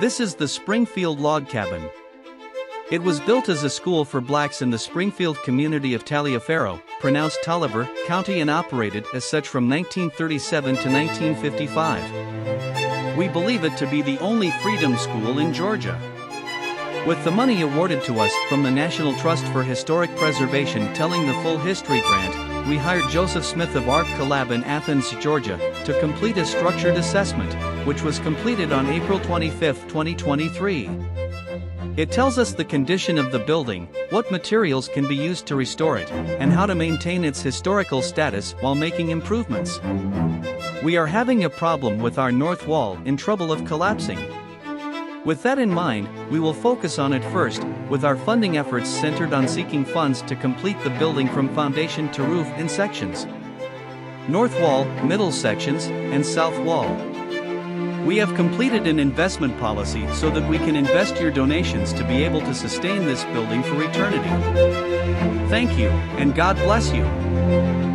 This is the Springfield log cabin. It was built as a school for blacks in the Springfield community of Taliaferro, pronounced Taliaferro, County, and operated as such from 1937 to 1955. We believe it to be the only freedom school in Georgia. With the money awarded to us from the National Trust for Historic Preservation telling the full history grant, we hired Joseph Smith of Art Collab in Athens, Georgia, to complete a structured assessment, which was completed on April 25, 2023. It tells us the condition of the building, what materials can be used to restore it, and how to maintain its historical status while making improvements. We are having a problem with our north wall, in trouble of collapsing. With that in mind, we will focus on it first, with our funding efforts centered on seeking funds to complete the building from foundation to roof in sections. North wall, middle sections, and south wall. We have completed an investment policy so that we can invest your donations to be able to sustain this building for eternity. Thank you, and God bless you.